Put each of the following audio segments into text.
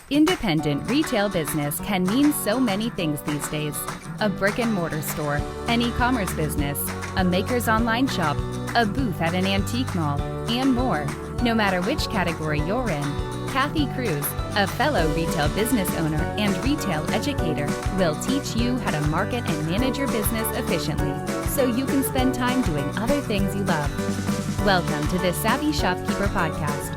Independent retail business can mean so many things these days. A brick and mortar store, an e-commerce business, a maker's online shop, a booth at an antique mall, and more. No matter which category you're in, Kathy Cruz, a fellow retail business owner and retail educator, will teach you how to market and manage your business efficiently so you can spend time doing other things you love. Welcome to the Savvy Shopkeeper Podcast.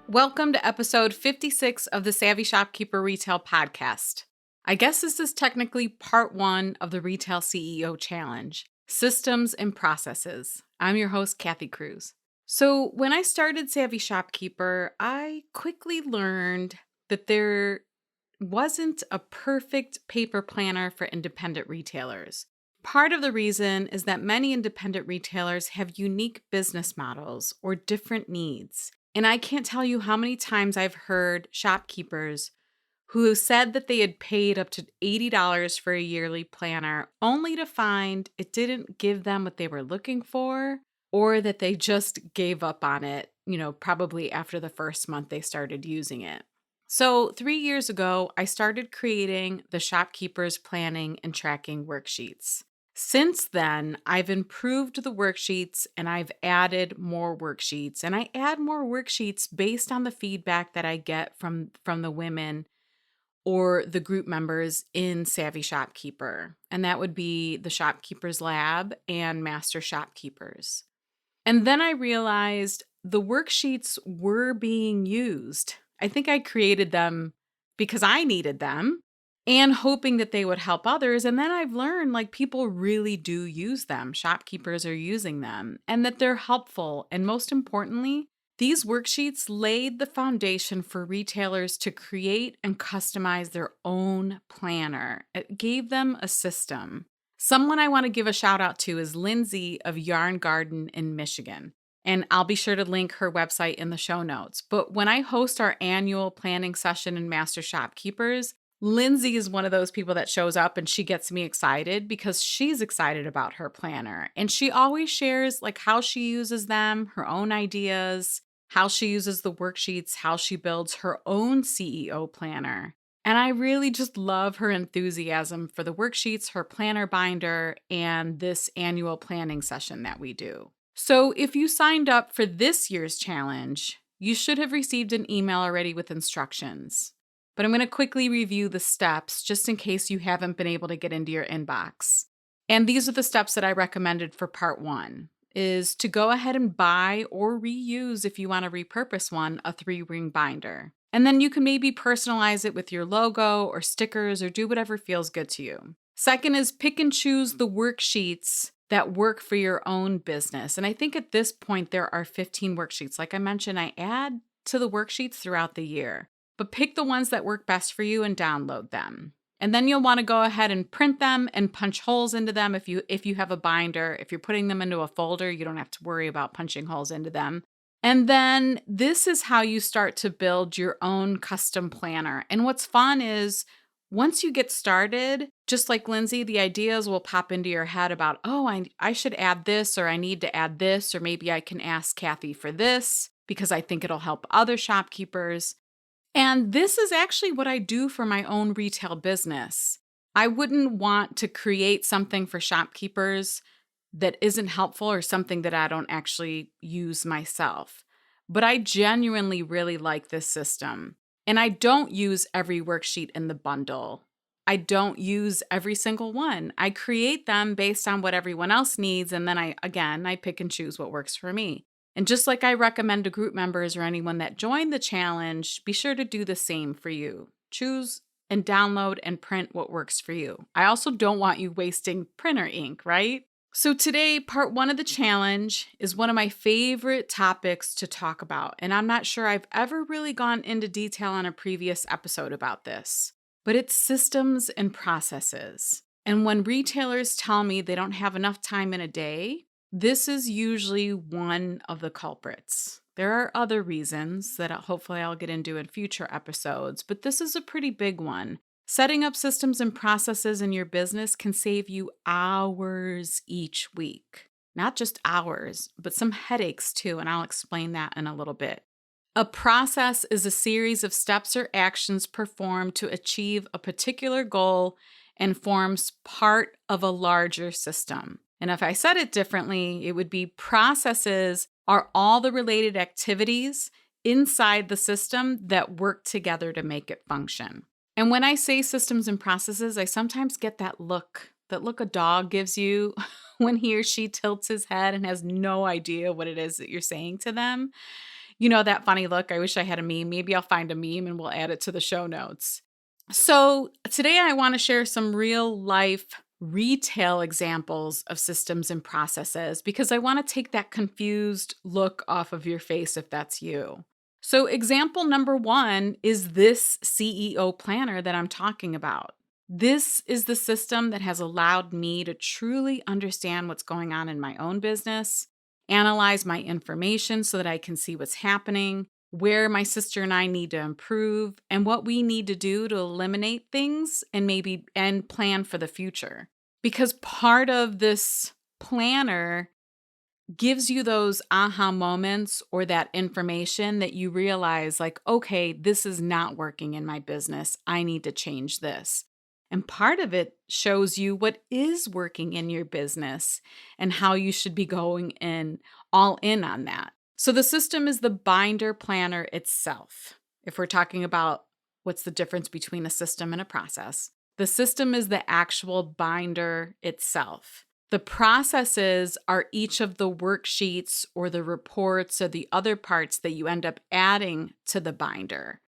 Welcome to episode 56 of the Savvy Shopkeeper Retail Podcast. I guess this is technically part one of the Retail CEO Challenge, Systems and Processes. I'm your host, Kathy Cruz. So when I started Savvy Shopkeeper, I quickly learned that there wasn't a perfect paper planner for independent retailers. Part of the reason is that many independent retailers have unique business models or different needs. And I can't tell you how many times I've heard shopkeepers who said that they had paid up to $80 for a yearly planner, only to find it didn't give them what they were looking for, or that they just gave up on it, probably after the first month they started using it. So 3 years ago, I started creating the Shopkeepers Planning and Tracking Worksheets. Since then, I've improved the worksheets and I've added more worksheets. And I add more worksheets based on the feedback that I get from the women or the group members in Savvy Shopkeeper. And that would be the Shopkeepers Lab and Master Shopkeepers. And then I realized the worksheets were being used. I think I created them because I needed them, and hoping that they would help others. And then I've learned people really do use them. Shopkeepers are using them and that they're helpful. And most importantly, these worksheets laid the foundation for retailers to create and customize their own planner. It gave them a system. Someone I want to give a shout out to is Lindsay of Yarn Garden in Michigan. And I'll be sure to link her website in the show notes. But when I host our annual planning session in Master Shopkeepers, Lindsay is one of those people that shows up and she gets me excited because she's excited about her planner. And she always shares how she uses them, her own ideas, how she uses the worksheets, how she builds her own CEO planner. And I really just love her enthusiasm for the worksheets, her planner binder, and this annual planning session that we do. So if you signed up for this year's challenge, you should have received an email already with instructions. But I'm going to quickly review the steps just in case you haven't been able to get into your inbox. And these are the steps that I recommended for part one, is to go ahead and buy or reuse, if you want to repurpose one, a 3-ring binder. And then you can maybe personalize it with your logo or stickers or do whatever feels good to you. Second is pick and choose the worksheets that work for your own business. And I think at this point there are 15 worksheets. Like I mentioned, I add to the worksheets throughout the year. But pick the ones that work best for you and download them. And then you'll want to go ahead and print them and punch holes into them if you have a binder. If you're putting them into a folder, you don't have to worry about punching holes into them. And then this is how you start to build your own custom planner. And what's fun is once you get started, just like Lindsay, the ideas will pop into your head about, I should add this, or I need to add this, or maybe I can ask Kathy for this because I think it'll help other shopkeepers. And this is actually what I do for my own retail business. I wouldn't want to create something for shopkeepers that isn't helpful or something that I don't actually use myself. But I genuinely really like this system. And I don't use every worksheet in the bundle. I don't use every single one. I create them based on what everyone else needs. And then I pick and choose what works for me. And just like I recommend to group members or anyone that joined the challenge, be sure to do the same for you. Choose and download and print what works for you. I also don't want you wasting printer ink, right? So today, part one of the challenge is one of my favorite topics to talk about. And I'm not sure I've ever really gone into detail on a previous episode about this, but it's systems and processes. And when retailers tell me they don't have enough time in a day, this is usually one of the culprits. There are other reasons that hopefully I'll get into in future episodes, but this is a pretty big one. Setting up systems and processes in your business can save you hours each week. Not just hours, but some headaches too, and I'll explain that in a little bit. A process is a series of steps or actions performed to achieve a particular goal and forms part of a larger system. And if I said it differently, it would be processes are all the related activities inside the system that work together to make it function. And when I say systems and processes, I sometimes get that look a dog gives you when he or she tilts his head and has no idea what it is that you're saying to them. You know, that funny look. I wish I had a meme. Maybe I'll find a meme and we'll add it to the show notes. So today I want to share some real life retail examples of systems and processes because I want to take that confused look off of your face if that's you. So example number 1 is this CEO planner that I'm talking about. This is the system that has allowed me to truly understand what's going on in my own business, analyze my information so that I can see what's happening, where my sister and I need to improve, and what we need to do to eliminate things and plan for the future. Because part of this planner gives you those aha moments or that information that you realize like, okay, this is not working in my business. I need to change this. And part of it shows you what is working in your business and how you should be going all in on that. So the system is the binder planner itself. If we're talking about what's the difference between a system and a process, the system is the actual binder itself. The processes are each of the worksheets or the reports or the other parts that you end up adding to the binder.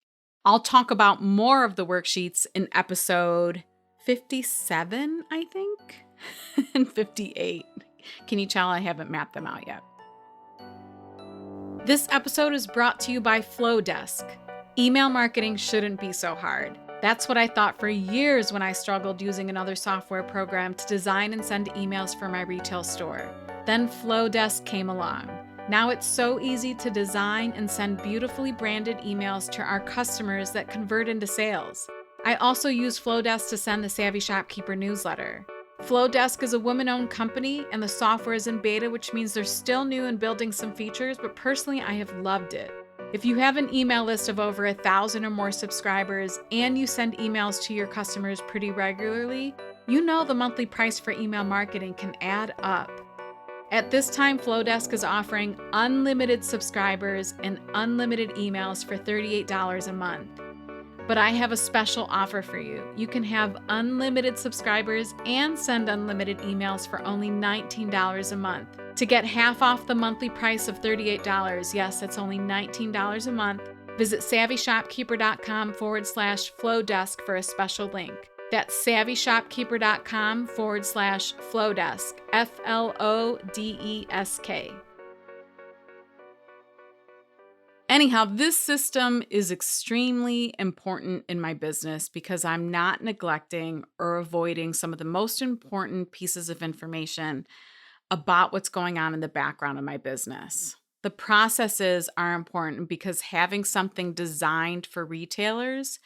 I'll talk about more of the worksheets in episode 57, I think, and 58. Can you tell I haven't mapped them out yet? This episode is brought to you by Flowdesk. Email marketing shouldn't be so hard. That's what I thought for years when I struggled using another software program to design and send emails for my retail store. Then Flowdesk came along. Now it's so easy to design and send beautifully branded emails to our customers that convert into sales. I also use Flowdesk to send the Savvy Shopkeeper newsletter. Flowdesk is a woman-owned company and the software is in beta, which means they're still new and building some features, but personally I have loved it. If you have an email list of over 1,000 or more subscribers and you send emails to your customers pretty regularly, you know the monthly price for email marketing can add up. At this time, Flowdesk is offering unlimited subscribers and unlimited emails for $38 a month. But I have a special offer for you. You can have unlimited subscribers and send unlimited emails for only $19 a month. To get half off the monthly price of $38, yes, that's only $19 a month, visit savvyshopkeeper.com/Flowdesk for a special link. That's savvyshopkeeper.com/Flowdesk, FLODESK. Anyhow, this system is extremely important in my business because I'm not neglecting or avoiding some of the most important pieces of information about what's going on in the background of my business. The processes are important because having something designed for retailers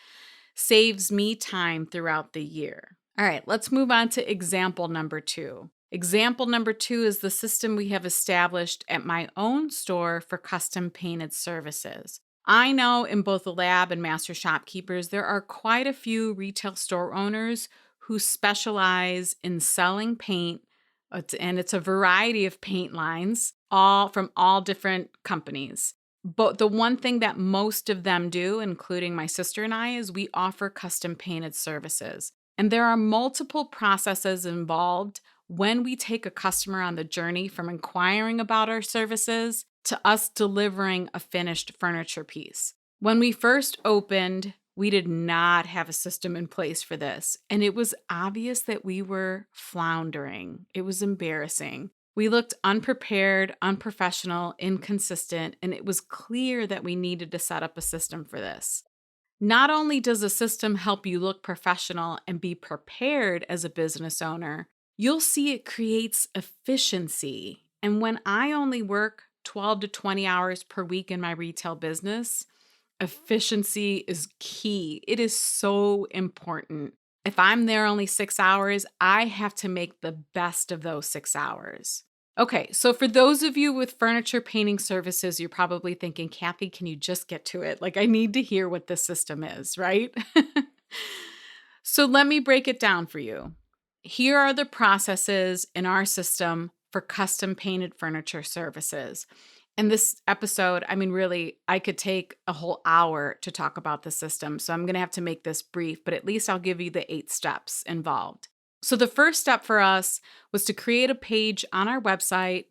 saves me time throughout the year. All right, let's move on to example number 2. Example number 2 is the system we have established at my own store for custom painted services. I know in both the lab and master shopkeepers, there are quite a few retail store owners who specialize in selling paint, and it's a variety of paint lines, all from all different companies. But the one thing that most of them do, including my sister and I, is we offer custom painted services. And there are multiple processes involved when we take a customer on the journey from inquiring about our services to us delivering a finished furniture piece. When we first opened, we did not have a system in place for this, and it was obvious that we were floundering. It was embarrassing. We looked unprepared, unprofessional, inconsistent, and it was clear that we needed to set up a system for this. Not only does a system help you look professional and be prepared as a business owner, you'll see it creates efficiency. And when I only work 12 to 20 hours per week in my retail business, efficiency is key. It is so important. If I'm there only 6 hours, I have to make the best of those 6 hours. Okay, so for those of you with furniture painting services, you're probably thinking, Kathy, can you just get to it? Like, I need to hear what this system is, right? So let me break it down for you. Here are the processes in our system for custom painted furniture services. In this episode, I mean, really, I could take a whole hour to talk about the system. So I'm going to have to make this brief, but at least I'll give you the 8 steps involved. So the first step for us was to create a page on our website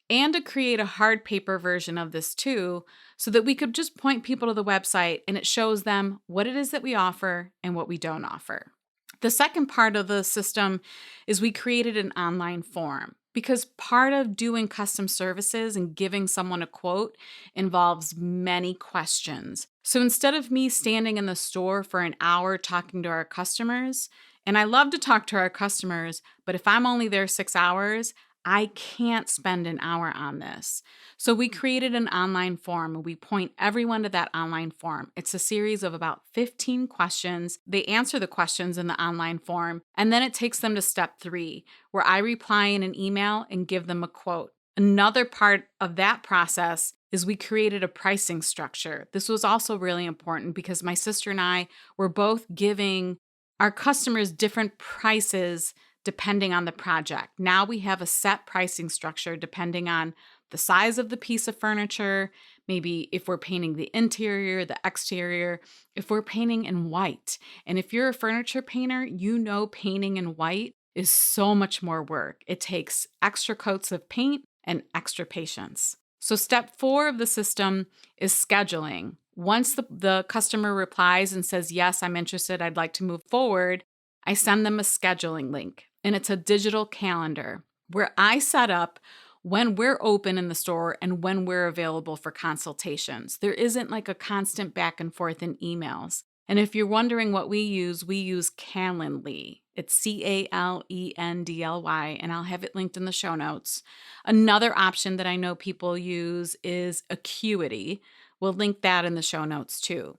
and to create a hard paper version of this too, so that we could just point people to the website and it shows them what it is that we offer and what we don't offer. The second part of the system is we created an online form because part of doing custom services and giving someone a quote involves many questions. So instead of me standing in the store for an hour talking to our customers, and I love to talk to our customers, but if I'm only there 6 hours, I can't spend an hour on this. So we created an online form and we point everyone to that online form. It's a series of about 15 questions. They answer the questions in the online form, and then it takes them to step 3, where I reply in an email and give them a quote. Another part of that process is we created a pricing structure. This was also really important because my sister and I were both giving our customers different prices depending on the project. Now we have a set pricing structure depending on the size of the piece of furniture, maybe if we're painting the interior, the exterior, if we're painting in white. And if you're a furniture painter, you know painting in white is so much more work. It takes extra coats of paint and extra patience. So step 4 of the system is scheduling. Once the customer replies and says, yes, I'm interested, I'd like to move forward, I send them a scheduling link. And it's a digital calendar where I set up when we're open in the store and when we're available for consultations. There isn't like a constant back and forth in emails. And if you're wondering what we use Calendly. It's Calendly, and I'll have it linked in the show notes. Another option that I know people use is Acuity. We'll link that in the show notes too.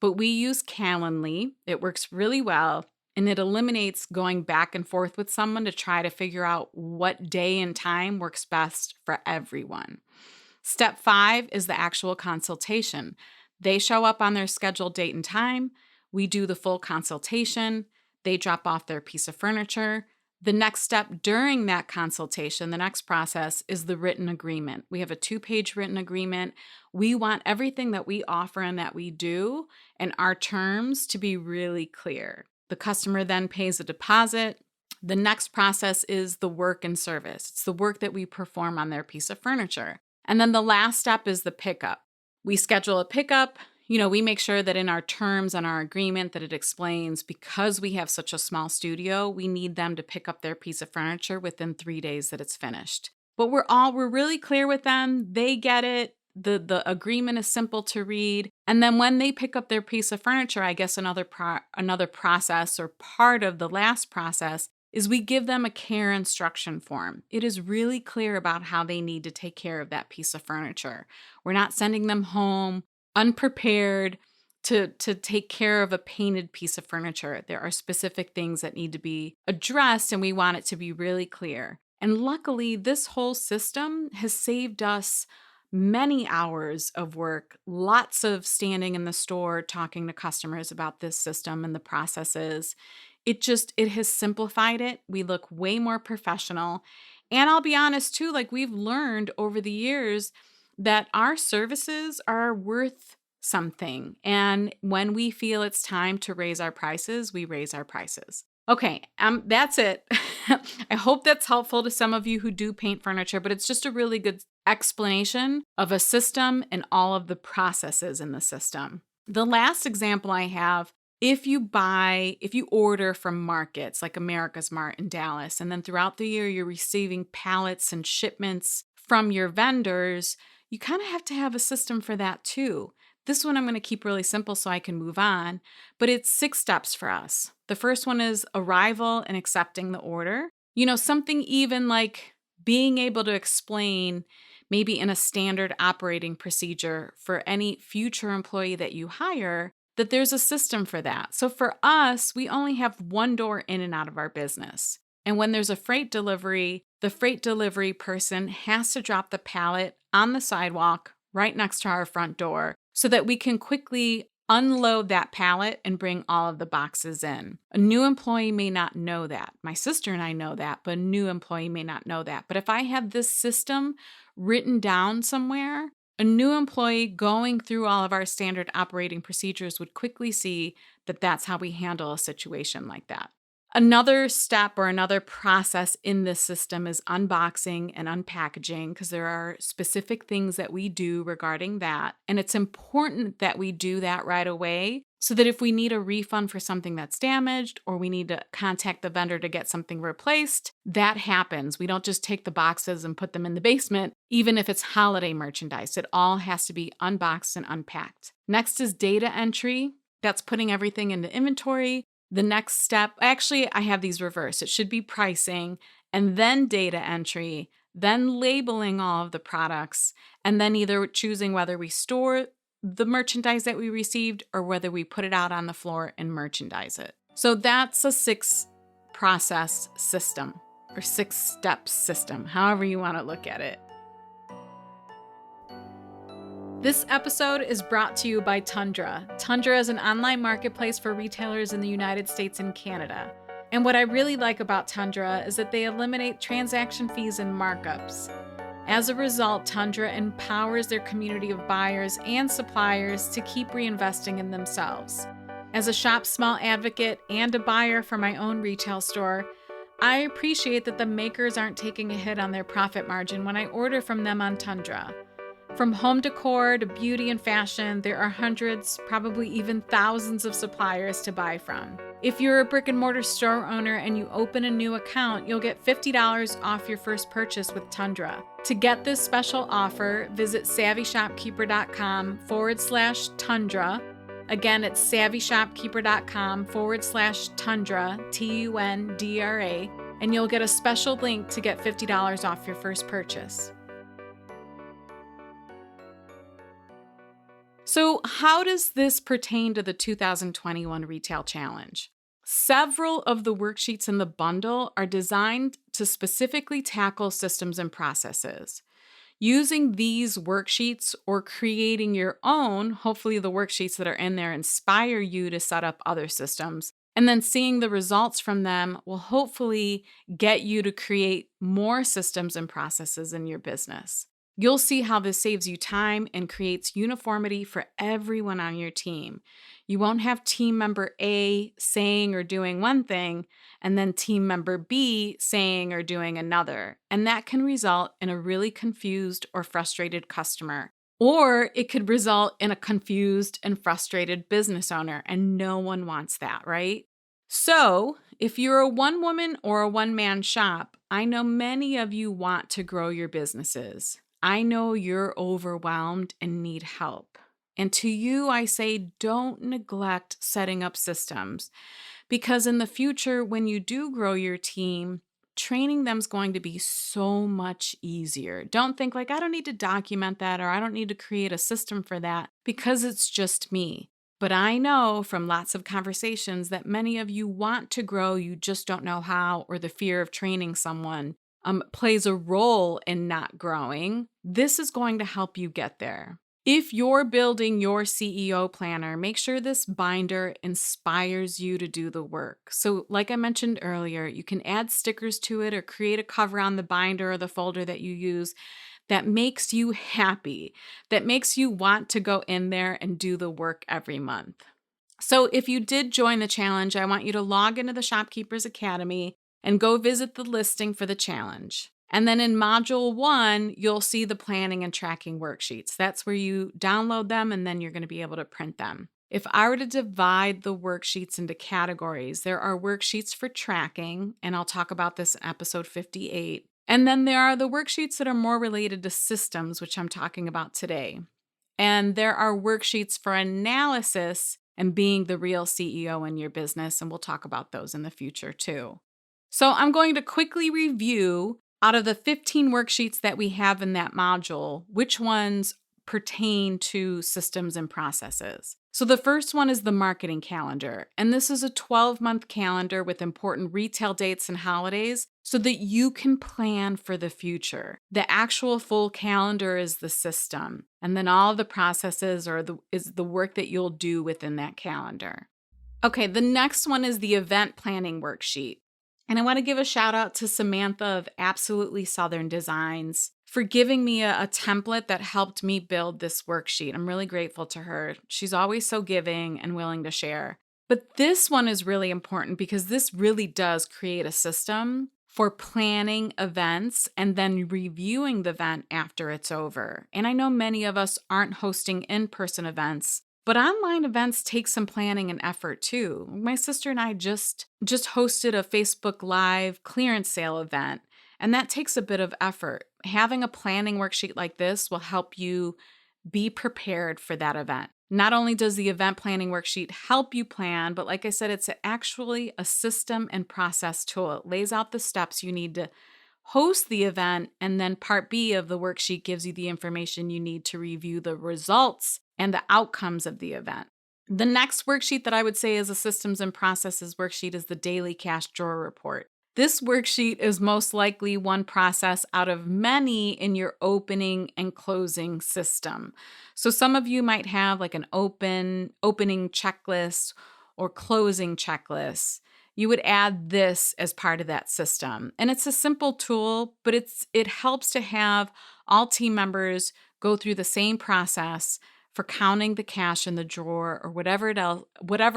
But we use Calendly. It works really well. And it eliminates going back and forth with someone to try to figure out what day and time works best for everyone. Step 5 is the actual consultation. They show up on their scheduled date and time. We do the full consultation. They drop off their piece of furniture. The next step during that consultation, the next process, is the written agreement. We have a 2-page written agreement. We want everything that we offer and that we do and our terms to be really clear. The customer then pays a deposit. The next process is the work and service. It's the work that we perform on their piece of furniture. And then the last step is the pickup. We schedule a pickup. We make sure that in our terms and our agreement that it explains because we have such a small studio, we need them to pick up their piece of furniture within 3 days that it's finished. But we're really clear with them. They get it. The agreement is simple to read. And then when they pick up their piece of furniture, I guess another process or part of the last process is we give them a care instruction form. It is really clear about how they need to take care of that piece of furniture. We're not sending them home unprepared to take care of a painted piece of furniture. There are specific things that need to be addressed, and we want it to be really clear. And luckily, this whole system has saved us many hours of work, lots of standing in the store talking to customers about this system and the processes. It has simplified it. We look way more professional. And I'll be honest too, like we've learned over the years that our services are worth something. And when we feel it's time to raise our prices, we raise our prices. Okay, that's it. I hope that's helpful to some of you who do paint furniture, but it's just a really good explanation of a system and all of the processes in the system. The last example I have, if you order from markets like America's Mart in Dallas, and then throughout the year you're receiving pallets and shipments from your vendors, you kind of have to have a system for that too. This one I'm going to keep really simple so I can move on, but it's 6 steps for us. The first one is arrival and accepting the order. Something even like being able to explain maybe in a standard operating procedure for any future employee that you hire that there's a system for that. So for us, we only have one door in and out of our business. And when there's a freight delivery, the freight delivery person has to drop the pallet on the sidewalk right next to our front door so that we can quickly unload that pallet and bring all of the boxes in. A new employee may not know that. My sister and I know that, but a new employee may not know that. But if I have this system written down somewhere, a new employee going through all of our standard operating procedures would quickly see that that's how we handle a situation like that. Another step or another process in this system is unboxing and unpackaging, because there are specific things that we do regarding that. And it's important that we do that right away so that if we need a refund for something that's damaged or we need to contact the vendor to get something replaced, that happens. We don't just take the boxes and put them in the basement, even if it's holiday merchandise. It all has to be unboxed and unpacked. Next is data entry. That's putting everything into inventory. The next step, actually, I have these reversed. It should be pricing and then data entry, then labeling all of the products, and then either choosing whether we store the merchandise that we received or whether we put it out on the floor and merchandise it. So that's a 6-process system or 6-step system, however you want to look at it. This episode is brought to you by Tundra. Tundra is an online marketplace for retailers in the United States and Canada. And what I really like about Tundra is that they eliminate transaction fees and markups. As a result, Tundra empowers their community of buyers and suppliers to keep reinvesting in themselves. As a Shop Small advocate and a buyer for my own retail store, I appreciate that the makers aren't taking a hit on their profit margin when I order from them on Tundra. From home decor to beauty and fashion, there are hundreds, probably even thousands of suppliers to buy from. If you're a brick and mortar store owner and you open a new account, you'll get $50 off your first purchase with Tundra. To get this special offer, visit savvyshopkeeper.com/Tundra. Again, it's savvyshopkeeper.com/Tundra, TUNDRA, and you'll get a special link to get $50 off your first purchase. So how does this pertain to the 2021 Retail Challenge? Several of the worksheets in the bundle are designed to specifically tackle systems and processes. Using these worksheets or creating your own, hopefully the worksheets that are in there inspire you to set up other systems, and then seeing the results from them will hopefully get you to create more systems and processes in your business. You'll see how this saves you time and creates uniformity for everyone on your team. You won't have team member A saying or doing one thing, and then team member B saying or doing another. And that can result in a really confused or frustrated customer. Or it could result in a confused and frustrated business owner, and no one wants that, right? So, if you're a one-woman or a one-man shop, I know many of you want to grow your businesses. I know you're overwhelmed and need help. And to you, I say, don't neglect setting up systems, because in the future, when you do grow your team, training them is going to be so much easier. Don't think like, I don't need to document that, or I don't need to create a system for that, because it's just me. But I know from lots of conversations that many of you want to grow, you just don't know how, or the fear of training someone plays a role in not growing. This is going to help you get there. If you're building your CEO planner, make sure this binder inspires you to do the work. So like I mentioned earlier, you can add stickers to it or create a cover on the binder or the folder that you use that makes you happy, that makes you want to go in there and do the work every month. So if you did join the challenge, I want you to log into the Shopkeepers Academy and go visit the listing for the challenge. And then in Module 1, you'll see the planning and tracking worksheets. That's where you download them, and then you're going to be able to print them. If I were to divide the worksheets into categories, there are worksheets for tracking, and I'll talk about this in episode 58. And then there are the worksheets that are more related to systems, which I'm talking about today. And there are worksheets for analysis and being the real CEO in your business, and we'll talk about those in the future too. So I'm going to quickly review out of the 15 worksheets that we have in that module, which ones pertain to systems and processes. So the first one is the marketing calendar. And this is a 12-month calendar with important retail dates and holidays so that you can plan for the future. The actual full calendar is the system. And then all of the processes is the work that you'll do within that calendar. Okay, the next one is the event planning worksheet. And I want to give a shout out to Samantha of Absolutely Southern Designs for giving me a template that helped me build this worksheet. I'm really grateful to her. She's always so giving and willing to share. But this one is really important because this really does create a system for planning events and then reviewing the event after it's over. And I know many of us aren't hosting in-person events, but online events take some planning and effort too. My sister and I just hosted a Facebook Live clearance sale event, and that takes a bit of effort. Having a planning worksheet like this will help you be prepared for that event. Not only does the event planning worksheet help you plan, but like I said, it's actually a system and process tool. It lays out the steps you need to host the event, and then part B of the worksheet gives you the information you need to review the results and the outcomes of the event. The next worksheet that I would say is a systems and processes worksheet is the daily cash drawer report. This worksheet is most likely one process out of many in your opening and closing system. So some of you might have like an opening checklist or closing checklist. You would add this as part of that system. And it's a simple tool, but it helps to have all team members go through the same process for counting the cash in the drawer or whatever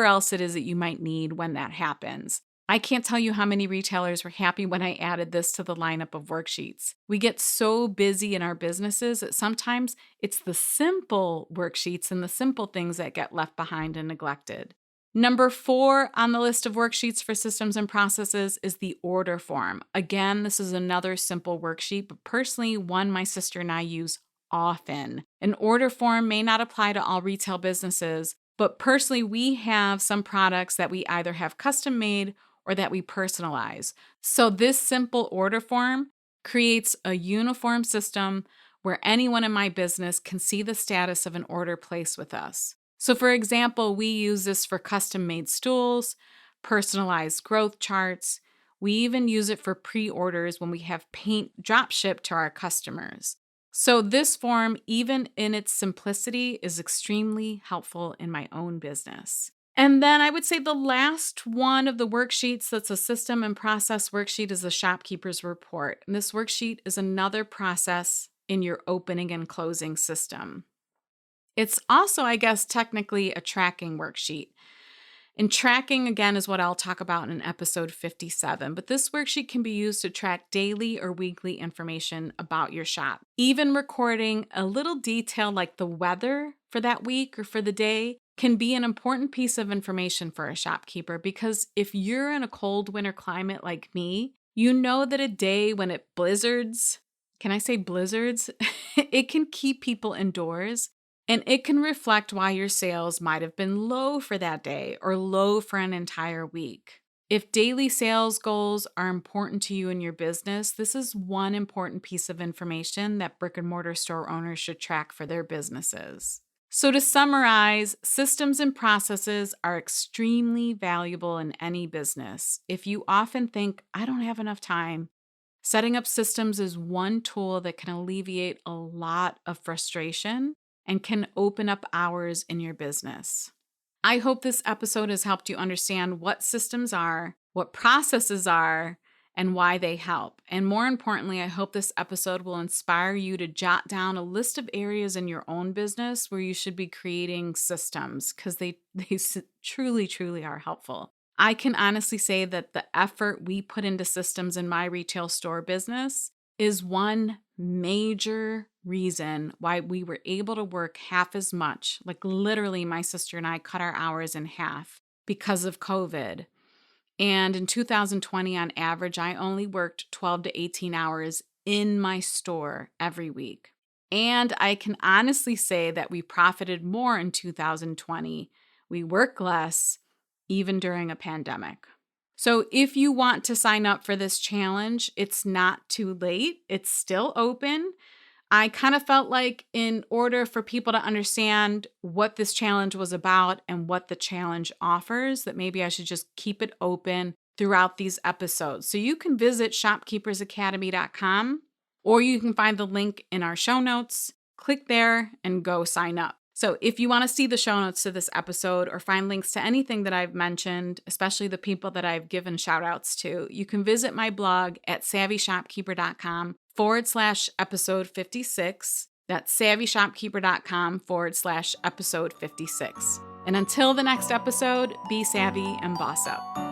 else it is that you might need when that happens. I can't tell you how many retailers were happy when I added this to the lineup of worksheets. We get so busy in our businesses that sometimes it's the simple worksheets and the simple things that get left behind and neglected. Number 4 on the list of worksheets for systems and processes is the order form. Again, this is another simple worksheet, but personally, one my sister and I use often. An order form may not apply to all retail businesses, but personally, we have some products that we either have custom made or that we personalize. So this simple order form creates a uniform system where anyone in my business can see the status of an order placed with us. So for example, we use this for custom-made stools, personalized growth charts. We even use it for pre-orders when we have paint drop shipped to our customers. So this form, even in its simplicity, is extremely helpful in my own business. And then I would say the last one of the worksheets that's a system and process worksheet is the shopkeepers report. And this worksheet is another process in your opening and closing system. It's also, I guess, technically a tracking worksheet. And tracking, again, is what I'll talk about in episode 57. But this worksheet can be used to track daily or weekly information about your shop. Even recording a little detail like the weather for that week or for the day can be an important piece of information for a shopkeeper, because if you're in a cold winter climate like me, you know that a day when it blizzards, can I say blizzards? It can keep people indoors. And it can reflect why your sales might have been low for that day or low for an entire week. If daily sales goals are important to you in your business, this is one important piece of information that brick and mortar store owners should track for their businesses. So to summarize, systems and processes are extremely valuable in any business. If you often think, I don't have enough time, setting up systems is one tool that can alleviate a lot of frustration and can open up hours in your business. I hope this episode has helped you understand what systems are, what processes are, and why they help. And more importantly, I hope this episode will inspire you to jot down a list of areas in your own business where you should be creating systems, because they truly, truly are helpful. I can honestly say that the effort we put into systems in my retail store business is one major reason why we were able to work half as much. Like literally, my sister and I cut our hours in half because of COVID. And in 2020, on average, I only worked 12 to 18 hours in my store every week. And I can honestly say that we profited more in 2020. We work less, even during a pandemic. So if you want to sign up for this challenge, it's not too late. It's still open. I kind of felt like in order for people to understand what this challenge was about and what the challenge offers, that maybe I should just keep it open throughout these episodes. So you can visit shopkeepersacademy.com, or you can find the link in our show notes, click there and go sign up. So if you want to see the show notes to this episode or find links to anything that I've mentioned, especially the people that I've given shout outs to, you can visit my blog at savvyshopkeeper.com/episode 56. That's savvyshopkeeper.com/episode 56. And until the next episode, be savvy and boss up.